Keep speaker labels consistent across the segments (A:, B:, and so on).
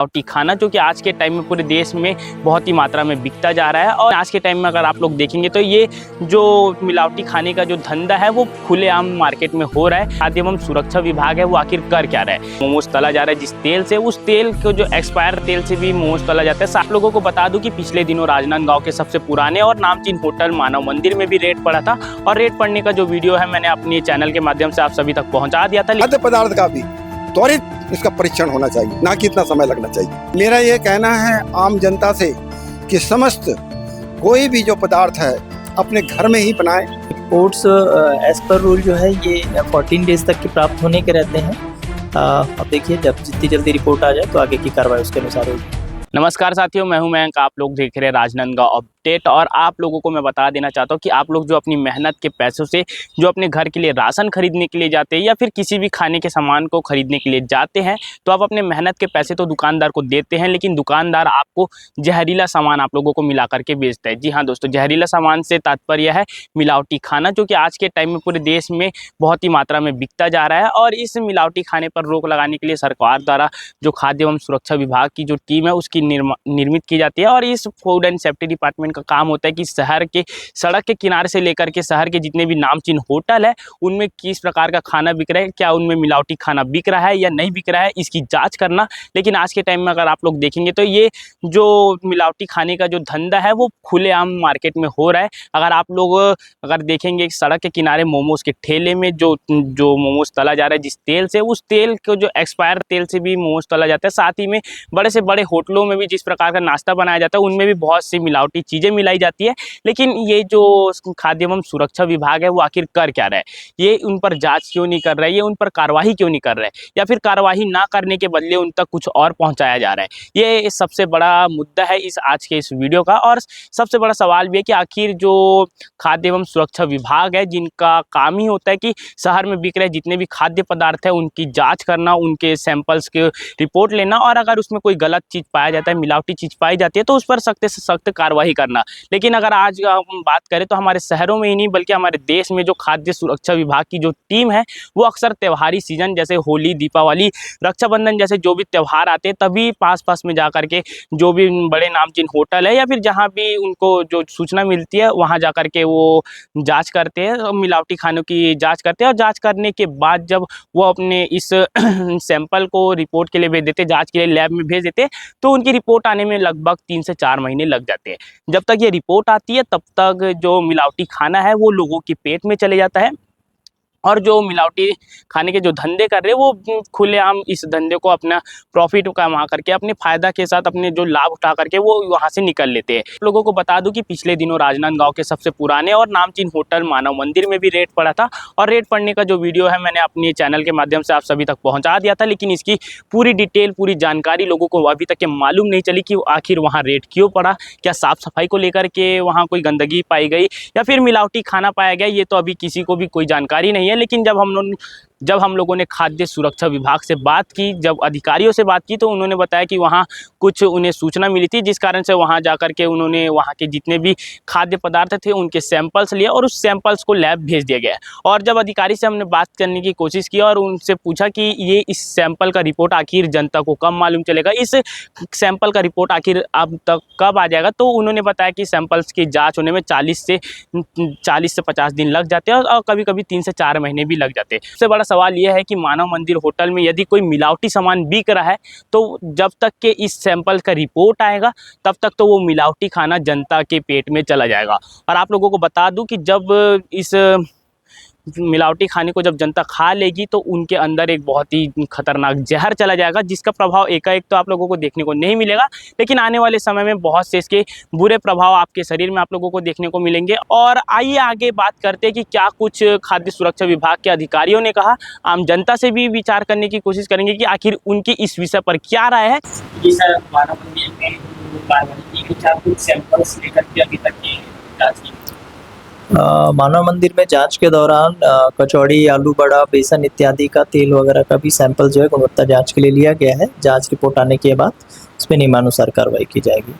A: मिलावटी खाना जो कि आज के टाइम में पूरे देश में बहुत ही मात्रा में बिकता जा रहा है। और आज के टाइम में अगर आप लोग देखेंगे तो ये जो मिलावटी खाने का जो धंधा है वो खुलेआम मार्केट में हो रहा है। खाद्य एवं सुरक्षा विभाग है वो आखिर कर क्या रहा है। मोमोज तला जा रहा है जिस तेल से, उस तेल को जो एक्सपायर तेल से भी मोमोज तला जाता है। आप लोगों को बता दूं कि पिछले दिनों राजनांदगांव के सबसे पुराने और नामचीन होटल मानव मंदिर में भी रेड पड़ा था और रेड पड़ने का जो वीडियो है मैंने अपने चैनल के माध्यम से आप सभी तक पहुंचा दिया था।
B: खाद्य पदार्थ का भी त्वरित इसका परीक्षण होना चाहिए, ना कि इतना समय लगना चाहिए। मेरा ये कहना है आम जनता से कि समस्त कोई भी जो पदार्थ है अपने घर में ही बनाए।
C: रिपोर्ट्स एज पर रूल जो है ये 14 डेज तक के प्राप्त होने के रहते हैं। अब देखिए जब जितनी जल्दी रिपोर्ट आ जाए तो आगे की कार्रवाई उसके अनुसार होगी।
A: नमस्कार साथियों, मैं हूं मयंक। आप लोग देख रहे हैं राजनांदगांव अपडेट और आप लोगों को मैं बता देना चाहता हूं कि आप लोग जो अपनी मेहनत के पैसों से जो अपने घर के लिए राशन खरीदने के लिए जाते हैं या फिर किसी भी खाने के सामान को खरीदने के लिए जाते हैं तो आप अपने मेहनत के पैसे तो दुकानदार को देते हैं, लेकिन दुकानदार आपको जहरीला सामान आप लोगों को मिला करके बेचता है। जी हाँ दोस्तों, जहरीला सामान से तात्पर्य है मिलावटी खाना जो कि आज के टाइम में पूरे देश में बहुत ही मात्रा में बिकता जा रहा है। और इस मिलावटी खाने पर रोक लगाने के लिए सरकार द्वारा जो खाद्य एवं सुरक्षा विभाग की जो टीम है उसकी निर्मित की जाती है। और इस फूड एंड सेफ्टी डिपार्टमेंट का काम होता है कि शहर के सड़क के किनारे से लेकर के शहर के जितने भी नामचीन होटल है उनमें किस प्रकार का खाना बिक रहा है, क्या उनमें मिलावटी खाना बिक रहा है या नहीं बिक रहा है, इसकी जांच करना। लेकिन आज के टाइम में अगर आप लोग देखेंगे तो ये जो मिलावटी खाने का जो धंधा है वो खुलेआम मार्केट में हो रहा है। अगर आप लोग अगर देखेंगे सड़क के किनारे मोमोज के ठेले में जो मोमोज तला जा रहा है जिस तेल से, उस तेल को जो एक्सपायर तेल से भी मोमोज तला जाता है। साथ ही में बड़े से बड़े होटलों में भी जिस प्रकार का नाश्ता बनाया जाता है उनमें भी बहुत सी मिलावटी चीज़ें मिलाई जाती है। लेकिन ये जो खाद्य एवं सुरक्षा विभाग है वो आखिर कर क्या रहा है, ये उन पर जांच क्यों नहीं कर रहा है, ये उन पर कार्रवाई क्यों नहीं कर रहा है, या फिर कार्रवाई ना करने के बदले उन तक कुछ और पहुंचाया जा रहा है। ये सबसे बड़ा मुद्दा है आज के इस वीडियो का। और सबसे बड़ा सवाल भी है कि आखिर जो खाद्य एवं सुरक्षा विभाग है जिनका काम ही होता है कि शहर में बिक रहे जितने भी खाद्य पदार्थ है उनकी जाँच करना, उनके सैंपल्स के रिपोर्ट लेना, और अगर उसमें कोई गलत चीज़ पाया जाता है, मिलावटी चीज़ पाई जाती है तो उस पर सख्त से सख्त कार्रवाई करना। लेकिन अगर आज हम बात करें तो हमारे शहरों में ही नहीं बल्कि हमारे देश में जो खाद्य सुरक्षा विभाग की जो टीम है वो अक्सर त्योहारी सीजन जैसे होली, दीपावली, रक्षाबंधन जैसे जो भी त्यौहार आते हैं तभी पास में जा करके जो भी बड़े नामचीन होटल है या फिर जहाँ भी उनको जो सूचना मिलती है वहाँ जा करके वो जाँच करते हैं, मिलावटी खानों की जाँच करते हैं। और जाँच करने के बाद जब वो अपने इस सैंपल को रिपोर्ट के लिए भेज देते, जाँच के लिए लैब में भेज देते, तो उनकी रिपोर्ट आने में लगभग 3 से 4 महीने लग जाते हैं। जब तक ये रिपोर्ट आती है तब तक जो मिलावटी खाना है वो लोगों के पेट में चले जाता है और जो मिलावटी खाने के जो धंधे कर रहे हैं वो खुलेआम इस धंधे को अपना प्रॉफिट कमा करके अपने फायदा के साथ अपने जो लाभ उठा करके वो वहाँ से निकल लेते हैं। लोगों को बता दूं कि पिछले दिनों राजनांदगांव के सबसे पुराने और नामचीन होटल मानव मंदिर में भी रेड पड़ा था और रेड पड़ने का जो वीडियो है मैंने अपने चैनल के माध्यम से आप सभी तक पहुँचा दिया था। लेकिन इसकी पूरी डिटेल, पूरी जानकारी लोगों को अभी तक मालूम नहीं चली कि आखिर वहाँ रेड क्यों पड़ा, क्या साफ सफाई को लेकर के वहाँ कोई गंदगी पाई गई या फिर मिलावटी खाना पाया गया, ये तो अभी किसी को भी कोई जानकारी नहीं है। लेकिन जब हम लोगों ने खाद्य सुरक्षा विभाग से बात की, जब अधिकारियों से बात की तो उन्होंने बताया कि वहाँ कुछ उन्हें सूचना मिली थी जिस कारण से वहाँ जाकर के उन्होंने वहाँ के जितने भी खाद्य पदार्थ थे उनके सैंपल्स लिए और उस सैंपल्स को लैब भेज दिया गया। और जब अधिकारी से हमने बात करने की कोशिश की और उनसे पूछा कि ये इस सैंपल का रिपोर्ट आखिर जनता को कब मालूम चलेगा, इस सैंपल का रिपोर्ट आखिर अब तक कब आ जाएगा, तो उन्होंने बताया कि सैंपल्स की जाँच होने में 40 से 50 दिन लग जाते हैं और कभी कभी 3 से 4 महीने भी लग जाते हैं। सबसे बड़ा सवाल यह है कि मानव मंदिर होटल में यदि कोई मिलावटी सामान बिक रहा है तो जब तक के इस सैंपल का रिपोर्ट आएगा तब तक तो वो मिलावटी खाना जनता के पेट में चला जाएगा। और आप लोगों को बता दूं कि जब इस मिलावटी खाने को जब जनता खा लेगी तो उनके अंदर एक बहुत ही खतरनाक जहर चला जाएगा जिसका प्रभाव एकाएक तो आप लोगों को देखने को नहीं मिलेगा, लेकिन आने वाले समय में बहुत से इसके बुरे प्रभाव आपके शरीर में आप लोगों को देखने को मिलेंगे। और आइए आगे बात करते हैं कि क्या कुछ खाद्य सुरक्षा विभाग के अधिकारियों ने कहा। आम जनता से भी विचार करने की कोशिश करेंगे कि आखिर उनकी इस विषय पर क्या राय है।
C: मानव मंदिर में जांच के दौरान कचौड़ी, आलू बड़ा, बेसन इत्यादि का तेल वगैरह का भी सैंपल जो है गुणवत्ता जांच के लिए लिया गया है। जांच रिपोर्ट आने के बाद उसमें नियमानुसार कार्रवाई की जाएगी।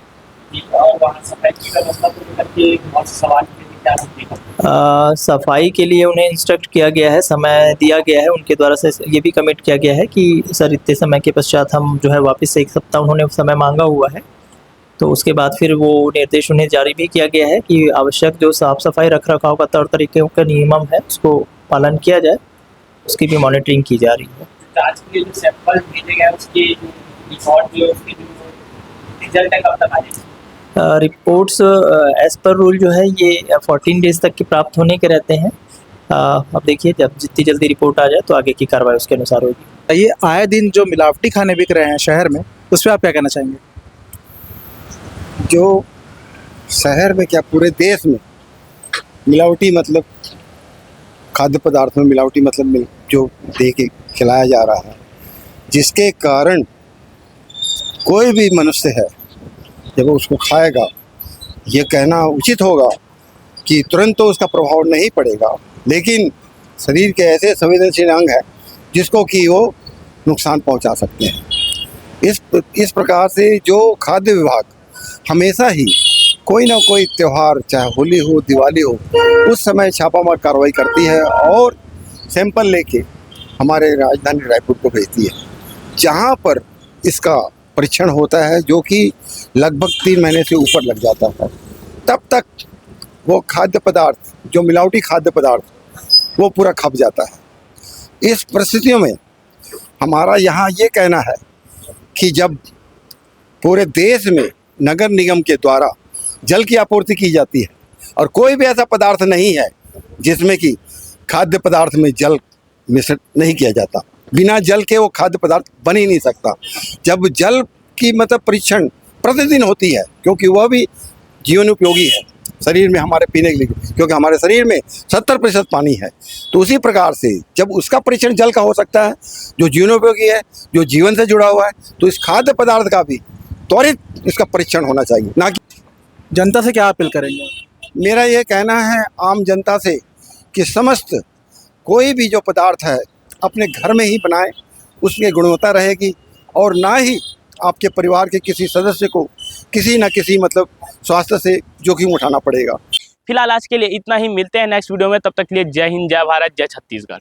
A: और वहाँ सफाई की व्यवस्था को लेकर के बहुत सवाल क्या होगा?
C: सफाई के लिए उन्हें इंस्ट्रक्ट किया गया है, समय दिया गया है उनके द्वारा से ये भी कमिट किया गया है कि सर इतने समय के पश्चात हम जो है वापस से 1 सप्ताह उन्होंने समय मांगा हुआ है। तो उसके बाद फिर वो निर्देश उन्हें जारी भी किया गया है कि आवश्यक जो साफ़ सफाई रख रखाव का तौर तरीकों का नियम है उसको पालन किया जाए, उसकी भी मॉनिटरिंग की जा रही है।
A: जांच के लिए जो सैंपल भेजे गए उसके जो रिपोर्ट जो उसकी जो रिजल्ट है कब तक आ जाएगा?
C: रिपोर्ट्स एज़ पर रूल जो है ये 14 डेज़ तक के प्राप्त होने के रहते हैं। अब देखिए जब जितनी जल्दी रिपोर्ट आ जाए तो आगे की कार्रवाई उसके अनुसार होगी।
D: ये आए दिन जो मिलावटी खाने बिक रहे हैं शहर में, उस पर आप क्या कहना चाहेंगे?
B: जो शहर में क्या पूरे देश में मिलावटी मतलब खाद्य पदार्थ में मिलावटी मतलब जो दे के खिलाया जा रहा है, जिसके कारण कोई भी मनुष्य है जब वो उसको खाएगा, ये कहना उचित होगा कि तुरंत तो उसका प्रभाव नहीं पड़ेगा, लेकिन शरीर के ऐसे संवेदनशील अंग है जिसको कि वो नुकसान पहुंचा सकते हैं। इस प्रकार से जो खाद्य विभाग हमेशा ही कोई ना कोई त्यौहार, चाहे होली हो, दिवाली हो, उस समय छापामार कार्रवाई करती है और सैंपल लेके हमारे राजधानी रायपुर को भेजती है, जहां पर इसका परीक्षण होता है, जो कि लगभग 3 महीने से ऊपर लग जाता है। तब तक वो खाद्य पदार्थ, जो मिलावटी खाद्य पदार्थ, वो पूरा खप जाता है। इस परिस्थितियों में हमारा यहाँ ये कहना है कि जब पूरे देश में नगर निगम के द्वारा जल की आपूर्ति की जाती है और कोई भी ऐसा पदार्थ नहीं है जिसमें कि खाद्य पदार्थ में जल मिश्रित नहीं किया जाता, बिना जल के वो खाद्य पदार्थ बन ही नहीं सकता। जब जल की मतलब परीक्षण प्रतिदिन होती है, क्योंकि वह भी जीवन उपयोगी है शरीर में हमारे पीने के लिए, क्योंकि हमारे शरीर में 70% पानी है, तो उसी प्रकार से जब उसका परीक्षण जल का हो सकता है जो जीवन उपयोगी है, जो जीवन से जुड़ा हुआ है, तो इस खाद्य पदार्थ का भी त्वरित इसका परीक्षण होना चाहिए। ना कि
D: जनता से क्या अपील करेंगे?
B: मेरा ये कहना है आम जनता से कि समस्त कोई भी जो पदार्थ है अपने घर में ही बनाएं, उसकी गुणवत्ता रहेगी और ना ही आपके परिवार के किसी सदस्य को किसी न किसी मतलब स्वास्थ्य से जोखिम उठाना पड़ेगा।
A: फिलहाल आज के लिए इतना ही, मिलते हैं नेक्स्ट वीडियो में, तब तक के लिए जय हिंद, जय भारत, जय छत्तीसगढ़।